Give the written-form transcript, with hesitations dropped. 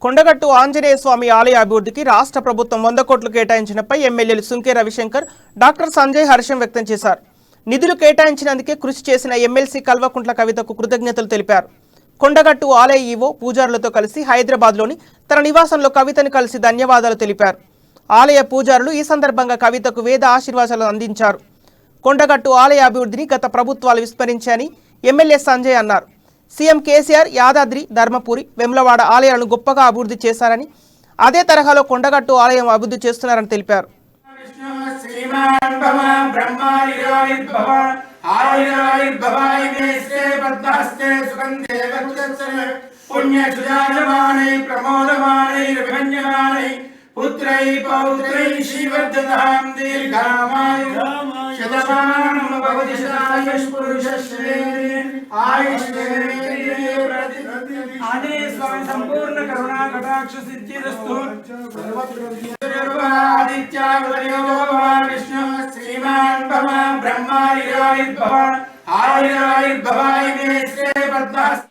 కొండగట్టు ఆంజనేయ స్వామి ఆలయ అభివృద్ధికి రాష్ట్ర ప్రభుత్వం 100 కోట్లు కేటాయించినపై ఎమ్మెల్యేలు సుంకే రవిశంకర్, డాక్టర్ సంజయ్ హర్షం వ్యక్తం చేశారు. నిధులు కేటాయించినందుకే కృషి చేసిన ఎమ్మెల్సీ కల్వకుంట్ల కవితకు కృతజ్ఞతలు తెలిపారు. కొండగట్టు ఆలయ ఈవో పూజారులతో కలిసి హైదరాబాద్లోని తన నివాసంలో కవితను కలిసి ధన్యవాదాలు తెలిపారు. ఆలయ పూజారులు ఈ సందర్భంగా కవితకు వేద ఆశీర్వాదాలు అందించారు. కొండగట్టు ఆలయ అభివృద్ధిని గత ప్రభుత్వాలు విస్మరించాయని ఎమ్మెల్యే సంజయ్ అన్నారు. సీఎం కేసీఆర్ యాదాద్రి, ధర్మపురి, వెమ్లవాడ ఆలయాలను గొప్పగా అభివృద్ధి చేశారని, అదే తరహాలో కొండగట్టు ఆలయం అభివృద్ధి చేస్తున్నారని తెలిపారు. पुत्रै पौत्रै श्रीवर्धतां दीर्घामायु शतमानं भवति शतायुष्पुरुषश्रेष्ठे आयुष्येन्द्रिये आंजनेय स्वामी संपूर्ण करुणा कटाक्ष सिद्धिरस्तु सर्वादित्यावतयो भवान् विष्णु श्रीमान् भव ब्रह्मायुरायुर्भव आयुरायुर्भवाय मे श्रे पद्मास्ते